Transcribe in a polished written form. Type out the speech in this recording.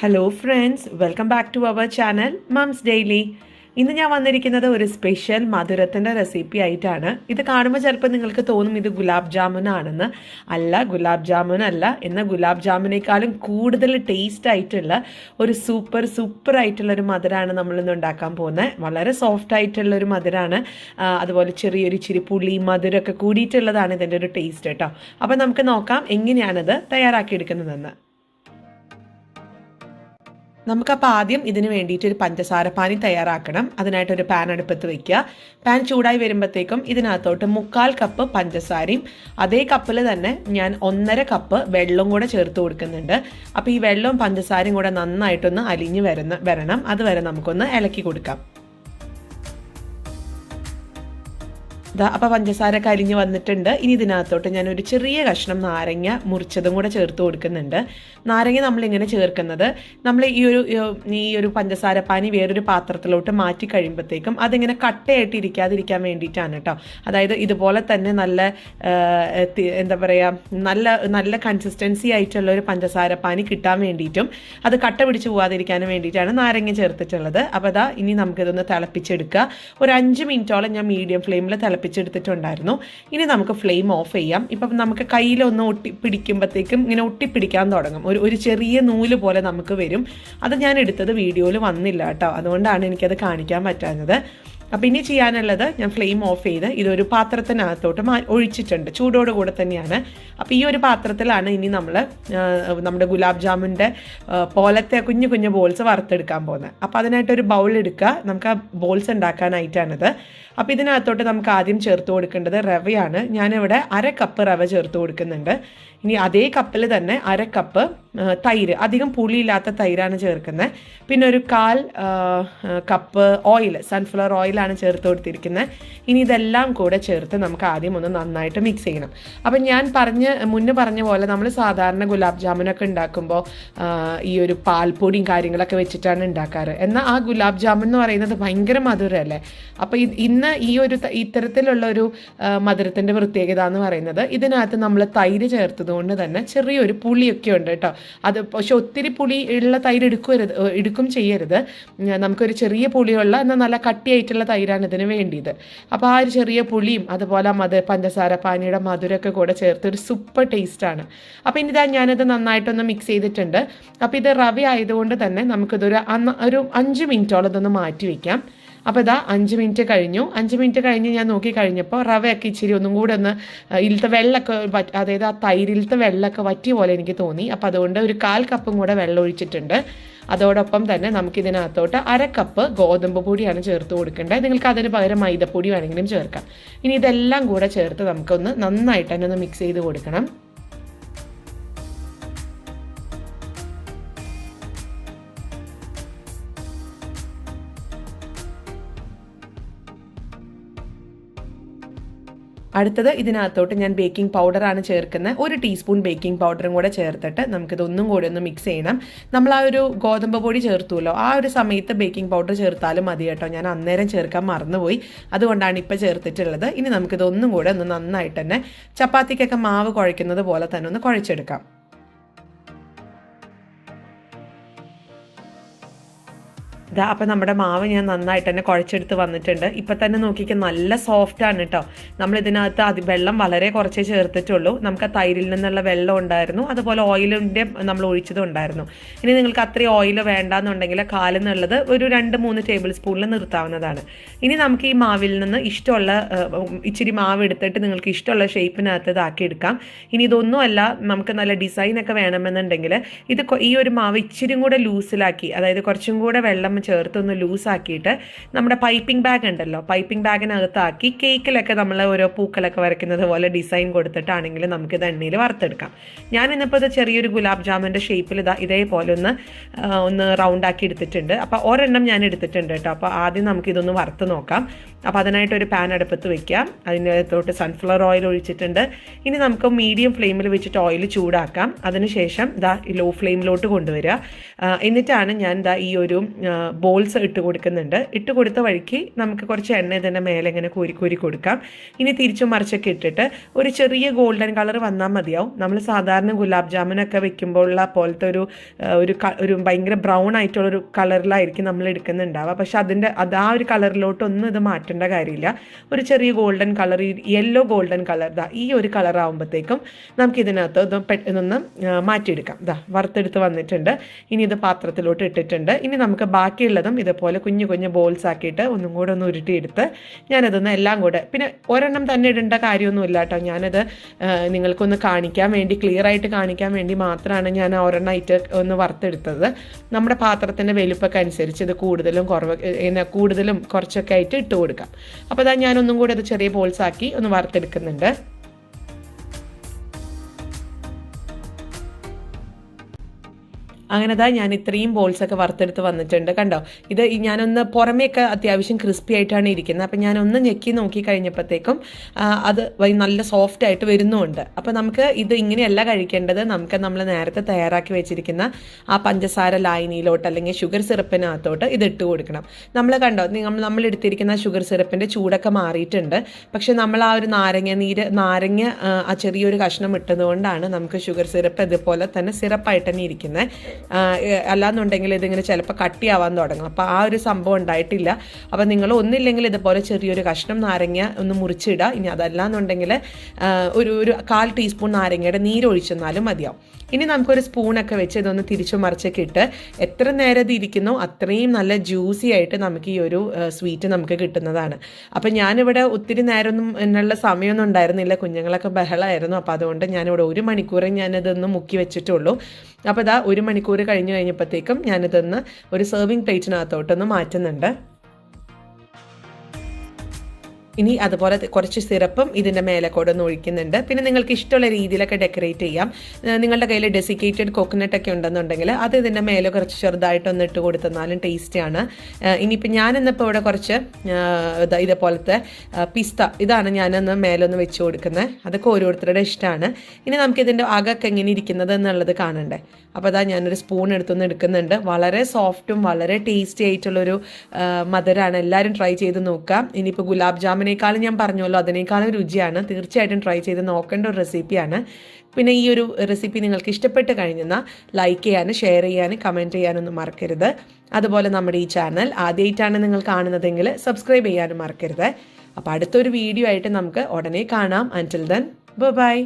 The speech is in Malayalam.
Hello friends, welcome back to our channel mums daily. ഇന്ന് ഞാൻ വന്നിരിക്കുന്നത് ഒരു സ്പെഷ്യൽ മധുരത്തിൻ്റെ റെസിപ്പി ആയിട്ടാണ്. ഇത് കാണുമ്പോൾ ചിലപ്പോൾ നിങ്ങൾക്ക് തോന്നും ഇത് ഗുലാബ് ജാമുൻ ആണെന്ന്. അല്ല, ഗുലാബ് ജാമുൻ അല്ല. എന്നാൽ ഗുലാബ് ജാമുനേക്കാളും കൂടുതൽ ടേസ്റ്റ് ആയിട്ടുള്ള ഒരു സൂപ്പർ ആയിട്ടുള്ളൊരു മധുരമാണ് നമ്മളിന്ന് ഉണ്ടാക്കാൻ പോകുന്നത്. വളരെ സോഫ്റ്റ് ആയിട്ടുള്ളൊരു മധുരമാണ്. അതുപോലെ ചെറിയൊരു ഇച്ചിരി പുളി മധുരമൊക്കെ കൂടിയിട്ടുള്ളതാണ് ഇതിൻ്റെ ഒരു ടേസ്റ്റ് കേട്ടോ. അപ്പോൾ നമുക്ക് നോക്കാം എങ്ങനെയാണിത് തയ്യാറാക്കിയെടുക്കുന്നതെന്ന്. നമുക്കപ്പോൾ ആദ്യം ഇതിന് വേണ്ടിയിട്ട് ഒരു പഞ്ചസാര പാനി തയ്യാറാക്കണം. അതിനായിട്ടൊരു പാൻ അടുപ്പത്ത് വയ്ക്കുക. പാൻ ചൂടായി വരുമ്പോഴത്തേക്കും ഇതിനകത്തോട്ട് 1/4 കപ്പ് പഞ്ചസാരയും അതേ കപ്പിൽ തന്നെ ഞാൻ 1.5 കപ്പ് വെള്ളവും കൂടെ ചേർത്ത് കൊടുക്കുന്നുണ്ട്. അപ്പോൾ ഈ വെള്ളവും പഞ്ചസാരയും കൂടെ നന്നായിട്ടൊന്ന് അലിഞ്ഞ് വരണം. അതുവരെ നമുക്കൊന്ന് ഇളക്കി കൊടുക്കാം. അപ്പോൾ പഞ്ചസാര കരിഞ്ഞ് വന്നിട്ടുണ്ട്. ഇനി ഇതിനകത്തോട്ട് ഞാനൊരു ചെറിയ കഷ്ണം നാരങ്ങ മുറിച്ചതും കൂടെ ചേർത്ത് കൊടുക്കുന്നുണ്ട്. നാരങ്ങ നമ്മളിങ്ങനെ ചേർക്കുന്നത് നമ്മൾ ഈ ഒരു പഞ്ചസാര പാനി വേറൊരു പാത്രത്തിലോട്ട് മാറ്റി കഴിയുമ്പോഴത്തേക്കും അതിങ്ങനെ കട്ടയായിട്ട് ഇരിക്കാതിരിക്കാൻ വേണ്ടിയിട്ടാണ് കേട്ടോ. അതായത് ഇതുപോലെ തന്നെ നല്ല എന്താ പറയുക നല്ല കൺസിസ്റ്റൻസി ആയിട്ടുള്ള ഒരു പഞ്ചസാര പാനി കിട്ടാൻ വേണ്ടിയിട്ടും അത് കട്ട പിടിച്ച് പോകാതിരിക്കാനും വേണ്ടിയിട്ടാണ് നാരങ്ങ ചേർത്തിട്ടുള്ളത്. അപ്പോൾ അതാ ഇനി നമുക്കിതൊന്ന് തിളപ്പിച്ചെടുക്കുക. ഒരു 5 മിനിറ്റോളം ഞാൻ മീഡിയം ഫ്ലെയിമിൽ തിളപ്പിച്ചെടുത്തിട്ടുണ്ടായിരുന്നു. ഇനി നമുക്ക് ഫ്ലെയിം ഓഫ് ചെയ്യാം. ഇപ്പം നമുക്ക് കയ്യിലൊന്ന് ഒട്ടിപ്പിടിക്കുമ്പോഴത്തേക്കും ഇങ്ങനെ ഒട്ടിപ്പിടിക്കാൻ തുടങ്ങും. ഒരു ചെറിയ നൂല് പോലെ നമുക്ക് വരും. അത് ഞാൻ എടുത്തത് വീഡിയോയിൽ വന്നില്ല കേട്ടോ, അതുകൊണ്ടാണ് എനിക്കത് കാണിക്കാൻ പറ്റാഞ്ഞത്. അപ്പോൾ ഇനി ചെയ്യാനുള്ളത്, ഞാൻ ഫ്ലെയിം ഓഫ് ചെയ്ത് ഇതൊരു പാത്രത്തിനകത്തോട്ട് ഒഴിച്ചിട്ടുണ്ട്. ചൂടോട് കൂടെ തന്നെയാണ്. അപ്പോൾ ഈ ഒരു പാത്രത്തിലാണ് ഇനി നമ്മുടെ ഗുലാബ് ജാമുൻ്റെ പോലത്തെ കുഞ്ഞു കുഞ്ഞു ബോൾസ് വറുത്തെടുക്കാൻ പോകുന്നത്. അപ്പോൾ അതിനായിട്ടൊരു ബൗൾ എടുക്കുക. നമുക്ക് ആ ബോൾസ് ഉണ്ടാക്കാനായിട്ടാണിത്. അപ്പോൾ ഇതിനകത്തോട്ട് നമുക്ക് ആദ്യം ചേർത്ത് കൊടുക്കേണ്ടത് റവയാണ്. ഞാനിവിടെ 1/2 കപ്പ് റവ ചേർത്ത് കൊടുക്കുന്നുണ്ട്. ഇനി അതേ കപ്പിൽ തന്നെ 1/2 കപ്പ് തൈര്, അധികം പുളിയില്ലാത്ത തൈരാണ് ചേർക്കുന്നത്. പിന്നെ ഒരു 1/4 കപ്പ് ഓയിൽ, സൺഫ്ലവർ ഓയിലാണ് ചേർത്ത് കൊടുത്തിരിക്കുന്നത്. ഇനി ഇതെല്ലാം കൂടെ ചേർത്ത് നമുക്ക് ആദ്യം ഒന്ന് നന്നായിട്ട് മിക്സ് ചെയ്യണം. അപ്പം ഞാൻ മുന്നേ പറഞ്ഞ പോലെ നമ്മൾ സാധാരണ ഗുലാബ് ജാമുനൊക്കെ ഉണ്ടാക്കുമ്പോൾ ഈ ഒരു പാൽപ്പൊടിയും കാര്യങ്ങളൊക്കെ വെച്ചിട്ടാണ് ഉണ്ടാക്കാറ്. എന്നാൽ ആ ഗുലാബ് ജാമുൻ എന്ന് പറയുന്നത് ഭയങ്കര മധുരമല്ലേ. അപ്പോൾ ഇന്ന് ഇത്തരത്തിലുള്ള ഒരു മധുരത്തിൻ്റെ പ്രത്യേകത എന്ന് പറയുന്നത് ഇതിനകത്ത് നമ്മൾ തൈര് ചേർത്തത് കൊണ്ട് തന്നെ ചെറിയൊരു പുളിയൊക്കെ ഉണ്ട് കേട്ടോ. അത് പക്ഷെ ഒത്തിരി പുളി ഉള്ള തൈര് എടുക്കും ചെയ്യരുത്. നമുക്കൊരു ചെറിയ പുളിയുള്ള എന്നാൽ നല്ല കട്ടിയായിട്ടുള്ള തൈരാണ് ഇതിന് വേണ്ടിയത്. അപ്പോൾ ആ ഒരു ചെറിയ പുളിയും അതുപോലെ പഞ്ചസാര പാനിയുടെ മധുരമൊക്കെ കൂടെ ചേർത്ത് ഒരു സൂപ്പർ ടേസ്റ്റാണ്. അപ്പോൾ ഇനി ഞാനത് നന്നായിട്ടൊന്ന് മിക്സ് ചെയ്തിട്ടുണ്ട്. അപ്പോൾ ഇത് റവ ആയതുകൊണ്ട് തന്നെ നമുക്കിതൊരു 5 മിനിറ്റോളം ഇതൊന്ന് മാറ്റി വയ്ക്കാം. അപ്പോൾ ഇതാ 5 മിനിറ്റ് കഴിഞ്ഞു. 5 മിനിറ്റ് കഴിഞ്ഞ് ഞാൻ നോക്കി കഴിഞ്ഞപ്പോൾ റവയൊക്കെ ഇച്ചിരി ഒന്നും കൂടെ ഒന്ന് ഇതിലത്തെ വെള്ളമൊക്കെ, അതായത് ആ തൈരിലത്തെ വെള്ളമൊക്കെ വറ്റിയ പോലെ എനിക്ക് തോന്നി. അപ്പോൾ അതുകൊണ്ട് ഒരു 1/4 കപ്പും കൂടെ വെള്ളം ഒഴിച്ചിട്ടുണ്ട്. അതോടൊപ്പം തന്നെ നമുക്കിതിനകത്തോട്ട് 1/2 കപ്പ് ഗോതമ്പ് പൊടിയാണ് ചേർത്ത് കൊടുക്കേണ്ടത്. നിങ്ങൾക്ക് അതിന് പകരം മൈദപ്പൊടി വേണമെങ്കിലും ചേർക്കാം. ഇനി ഇതെല്ലാം കൂടെ ചേർത്ത് നമുക്കൊന്ന് നന്നായിട്ട് തന്നെ ഒന്ന് മിക്സ് ചെയ്ത് കൊടുക്കണം. അടുത്തത് ഇതിനകത്തോട്ട് ഞാൻ ബേക്കിംഗ് പൗഡറാണ് ചേർക്കുന്നത്. 1 ടീസ്പൂൺ ബേക്കിംഗ് പൗഡറും കൂടെ ചേർത്തിട്ട് നമുക്കിതൊന്നും കൂടി ഒന്ന് മിക്സ് ചെയ്യണം. നമ്മൾ ആ ഒരു ഗോതമ്പ് പൊടി ചേർത്തുമല്ലോ, ആ ഒരു സമയത്ത് ബേക്കിംഗ് പൗഡർ ചേർത്താലും മതി കേട്ടോ. ഞാൻ അന്നേരം ചേർക്കാൻ മറന്നുപോയി, അതുകൊണ്ടാണ് ഇപ്പോൾ ചേർത്തിട്ടുള്ളത്. ഇനി നമുക്കിതൊന്നും കൂടെ ഒന്ന് നന്നായിട്ട് തന്നെ ചപ്പാത്തിക്കൊക്കെ മാവ് കുഴയ്ക്കുന്നത് പോലെ തന്നെ ഒന്ന് കുഴച്ചെടുക്കാം. അപ്പോൾ നമ്മുടെ മാവ് ഞാൻ നന്നായിട്ട് തന്നെ കുഴച്ചെടുത്ത് വന്നിട്ടുണ്ട്. ഇപ്പം തന്നെ നോക്കിക്കാൻ നല്ല സോഫ്റ്റാണ് കേട്ടോ. നമ്മളിതിനകത്ത് വെള്ളം വളരെ കുറച്ചേ ചേർത്തിട്ടുള്ളൂ. നമുക്ക് ആ തൈരിൽ നിന്നുള്ള വെള്ളം ഉണ്ടായിരുന്നു, അതുപോലെ ഓയിലിൻ്റെ നമ്മൾ ഒഴിച്ചതും ഉണ്ടായിരുന്നു. ഇനി നിങ്ങൾക്ക് അത്രയും ഓയിൽ വേണ്ടാന്നുണ്ടെങ്കിൽ കാലെന്നുള്ളത് ഒരു 2-3 ടേബിൾ സ്പൂണിൽ നിർത്താവുന്നതാണ്. ഇനി നമുക്ക് ഈ മാവിൽ നിന്ന് ഇഷ്ടമുള്ള ഇച്ചിരി മാവ് എടുത്തിട്ട് നിങ്ങൾക്ക് ഇഷ്ടമുള്ള ഷേപ്പിനകത്ത് ഇതാക്കി എടുക്കാം. ഇനി ഇതൊന്നുമല്ല, നമുക്ക് നല്ല ഡിസൈനൊക്കെ വേണമെന്നുണ്ടെങ്കിൽ ഈ ഒരു മാവ് ഇച്ചിരി കൂടെ ലൂസിലാക്കി, അതായത് കുറച്ചും കൂടെ വെള്ളം ചേർത്തൊന്ന് ലൂസാക്കിയിട്ട് നമ്മുടെ പൈപ്പിംഗ് ബാഗ് ഉണ്ടല്ലോ, പൈപ്പിംഗ് ബാഗിനകത്താക്കി കേക്കിലൊക്കെ നമ്മൾ ഓരോ പൂക്കളൊക്കെ വരയ്ക്കുന്നത് പോലെ ഡിസൈൻ കൊടുത്തിട്ടാണെങ്കിൽ നമുക്കിത് എണ്ണയിൽ വറുത്തെടുക്കാം. ഞാൻ ഇന്നിപ്പോൾ ഇത് ചെറിയൊരു ഗുലാബ് ജാമുൻ്റെ ഷേപ്പിൽ ഇതേപോലെ ഒന്ന് റൗണ്ടാക്കി എടുത്തിട്ടുണ്ട്. അപ്പോൾ ഒരെണ്ണം ഞാൻ എടുത്തിട്ടുണ്ട് കേട്ടോ. അപ്പോൾ ആദ്യം നമുക്കിതൊന്ന് വറുത്ത് നോക്കാം. അപ്പോൾ അതിനായിട്ടൊരു പാൻ അടുപ്പത്ത് വയ്ക്കാം. അതിനകത്തോട്ട് സൺഫ്ലവർ ഓയിൽ ഒഴിച്ചിട്ടുണ്ട്. ഇനി നമുക്ക് മീഡിയം ഫ്ലെയിമിൽ വെച്ചിട്ട് ഓയിൽ ചൂടാക്കാം. അതിനുശേഷം ലോ ഫ്ലെയിമിലോട്ട് കൊണ്ടുവരിക. എന്നിട്ടാണ് ഞാൻ ഈ ഒരു ബോൾസ് ഇട്ട് കൊടുക്കുന്നുണ്ട്. ഇട്ട് കൊടുത്ത വഴിക്ക് നമുക്ക് കുറച്ച് എണ്ണ ഇതിൻ്റെ മേലെ ഇങ്ങനെ കോരി കൊടുക്കാം. ഇനി തിരിച്ചും മറിച്ചൊക്കെ ഇട്ടിട്ട് ഒരു ചെറിയ ഗോൾഡൻ കളർ വന്നാൽ മതിയാവും. നമ്മൾ സാധാരണ ഗുലാബ് ജാമുനൊക്കെ വെക്കുമ്പോഴുള്ള പോലത്തെ ഒരു ഭയങ്കര ബ്രൗൺ ആയിട്ടുള്ളൊരു കളറിലായിരിക്കും നമ്മൾ എടുക്കുന്നുണ്ടാവുക. പക്ഷെ ആ ഒരു കളറിലോട്ടൊന്നും ഇത് മാറ്റേണ്ട കാര്യമില്ല. ഒരു ചെറിയ golden colour, yellow golden colour, ഈ ഒരു കളർ ആകുമ്പോഴത്തേക്കും നമുക്ക് ഇതിനകത്ത് ഇതൊന്ന് മാറ്റിയെടുക്കാം. വറുത്തെടുത്ത് വന്നിട്ടുണ്ട്. ഇനി ഇത് പാത്രത്തിലോട്ട് ഇട്ടിട്ടുണ്ട്. ഇനി നമുക്ക് ബാക്കിയുള്ളതും ഇതുപോലെ കുഞ്ഞു കുഞ്ഞു ബോൾസ് ആക്കിയിട്ട് ഒന്നും കൂടെ ഒന്ന് ഉരുട്ടിയെടുത്ത് ഞാനതൊന്ന് എല്ലാം കൂടെ, പിന്നെ ഒരെണ്ണം തന്നെ ഇടേണ്ട കാര്യമൊന്നുമില്ല കേട്ടോ. ഞാനത് നിങ്ങൾക്കൊന്ന് കാണിക്കാൻ വേണ്ടി, ക്ലിയർ ആയിട്ട് കാണിക്കാൻ വേണ്ടി മാത്രമാണ് ഞാൻ ഒരെണ്ണമായിട്ട് ഒന്ന് വറുത്തെടുത്തത്. നമ്മുടെ പാത്രത്തിൻ്റെ വലുപ്പമൊക്കെ അനുസരിച്ച് ഇത് കൂടുതലും കുറച്ചൊക്കെ ആയിട്ട് ഇട്ട് കൊടുക്കാം. അപ്പോൾ അതാ ഞാനൊന്നും കൂടെ അത് ചെറിയ ബോൾസ് ആക്കി ഒന്ന് വറുത്തെടുക്കുന്നുണ്ട്. അങ്ങനെ ഞാൻ ഇത്രയും ബോൾസൊക്കെ വറുത്തെടുത്ത് വന്നിട്ടുണ്ട്. കണ്ടോ, ഇത് ഞാനൊന്ന് പുറമേയൊക്കെ അത്യാവശ്യം ക്രിസ്പി ആയിട്ടാണ് ഇരിക്കുന്നത്. അപ്പം ഞാനൊന്ന് ഞെക്കി നോക്കി കഴിഞ്ഞപ്പോഴത്തേക്കും അത് നല്ല സോഫ്റ്റ് ആയിട്ട് വരുന്നുമുണ്ട്. അപ്പോൾ നമുക്ക് ഇത് ഇങ്ങനെയല്ല കഴിക്കേണ്ടത്. നമ്മൾ നേരത്തെ തയ്യാറാക്കി വെച്ചിരിക്കുന്ന ആ പഞ്ചസാര ലായനിയിലോട്ട് അല്ലെങ്കിൽ ഷുഗർ സിറപ്പിനകത്തോട്ട് ഇത് ഇട്ട് കൊടുക്കണം. കണ്ടോ, നമ്മൾ എടുത്തിരിക്കുന്ന ഷുഗർ സിറപ്പിൻ്റെ ചൂടൊക്കെ മാറിയിട്ടുണ്ട്. പക്ഷെ നമ്മൾ ആ ഒരു നാരങ്ങ ആ ചെറിയൊരു കഷ്ണം ഇട്ടതുകൊണ്ടാണ് നമുക്ക് ഷുഗർ സിറപ്പ് ഇതുപോലെ തന്നെ സിറപ്പായിട്ട് തന്നെ ഇരിക്കുന്നത്. അല്ലാന്നുണ്ടെങ്കിൽ ഇതിങ്ങനെ ചിലപ്പോൾ കട്ടിയാവാൻ തുടങ്ങും. അപ്പോൾ ആ ഒരു സംഭവം ഉണ്ടായിട്ടില്ല. അപ്പോൾ നിങ്ങൾ ഒന്നില്ലെങ്കിൽ ഇതുപോലെ ചെറിയൊരു കഷ്ണം നാരങ്ങ ഒന്ന് മുറിച്ചിടുക. ഇനി അതല്ലാന്നുണ്ടെങ്കിൽ ഒരു 1/4 ടീസ്പൂൺ നാരങ്ങയുടെ നീരൊഴിച്ചെന്നാലും മതിയാവും. ഇനി നമുക്കൊരു സ്പൂണൊക്കെ വെച്ച് ഇതൊന്ന് തിരിച്ചു മറിച്ചൊക്കെ ഇട്ട് എത്ര നേരം ഇത് ഇരിക്കുന്നോ അത്രയും നല്ല ജ്യൂസി ആയിട്ട് നമുക്ക് ഈ ഒരു സ്വീറ്റ് നമുക്ക് കിട്ടുന്നതാണ്. അപ്പം ഞാനിവിടെ ഒത്തിരി നേരമൊന്നും എന്നുള്ള സമയമൊന്നും ഉണ്ടായിരുന്നില്ല. കുഞ്ഞുങ്ങളൊക്കെ ബഹളമായിരുന്നു. അപ്പോൾ അതുകൊണ്ട് ഞാനിവിടെ 1 മണിക്കൂറേ ഞാനിതൊന്ന് മുക്കി വെച്ചിട്ടുള്ളൂ. അപ്പോൾ 1 മണിക്കൂർ കഴിഞ്ഞപ്പോഴത്തേക്കും ഞാനിതൊന്ന് ഒരു സെർവിങ് പ്ലേറ്റിനകത്തോട്ടൊന്ന് മാറ്റുന്നുണ്ട്. ഇനി അതുപോലെ കുറച്ച് സിറപ്പും ഇതിൻ്റെ മേലെ കൂടെ ഒന്ന് ഒഴിക്കുന്നുണ്ട്. പിന്നെ നിങ്ങൾക്ക് ഇഷ്ടമുള്ള രീതിയിലൊക്കെ ഡെക്കറേറ്റ് ചെയ്യാം. നിങ്ങളുടെ കയ്യിൽ ഡെസിക്കേറ്റഡ് കോക്കനട്ടൊക്കെ ഉണ്ടെന്നുണ്ടെങ്കിൽ അത് ഇതിൻ്റെ മേലെ കുറച്ച് ചെറുതായിട്ടൊന്ന് ഇട്ട് കൊടുത്തെന്നാലും ടേസ്റ്റിയാണ്. ഇനിയിപ്പോൾ ഞാനിന്നിപ്പോൾ ഇവിടെ കുറച്ച് ഇതേപോലത്തെ പിസ്ത ഇതാണ് ഞാനൊന്ന് മേലൊന്ന് വെച്ച് കൊടുക്കുന്നത്. അതൊക്കെ ഓരോരുത്തരുടെ ഇഷ്ടമാണ്. ഇനി നമുക്കിതിൻ്റെ അകമൊക്കെ എങ്ങനെ ഇരിക്കുന്നത് എന്നുള്ളത് കാണണ്ടേ. അപ്പോൾ ഞാനൊരു സ്പൂൺ എടുക്കുന്നുണ്ട്. വളരെ സോഫ്റ്റും വളരെ ടേസ്റ്റി ആയിട്ടുള്ളൊരു മധുരമാണ്. എല്ലാവരും ട്രൈ ചെയ്ത് നോക്കാം. ഇനിയിപ്പോൾ ഗുലാബ് ജാമിനേക്കാളും ഞാൻ പറഞ്ഞല്ലോ അതിനേക്കാളും രുചിയാണ്. തീർച്ചയായിട്ടും ട്രൈ ചെയ്ത് നോക്കേണ്ട ഒരു റെസിപ്പിയാണ്. പിന്നെ ഈ ഒരു റെസിപ്പി നിങ്ങൾക്ക് ഇഷ്ടപ്പെട്ട് കഴിഞ്ഞാൽ ലൈക്ക് ചെയ്യാനും ഷെയർ ചെയ്യാനും കമൻറ്റ് ചെയ്യാനൊന്നും മറക്കരുത്. അതുപോലെ നമ്മുടെ ഈ ചാനൽ ആദ്യമായിട്ടാണ് നിങ്ങൾ കാണുന്നതെങ്കിൽ സബ്സ്ക്രൈബ് ചെയ്യാനും മറക്കരുത്. അപ്പോൾ അടുത്തൊരു വീഡിയോ ആയിട്ട് നമുക്ക് ഉടനെ കാണാം. അൻറ്റിൽ ദെൻ ബൈ.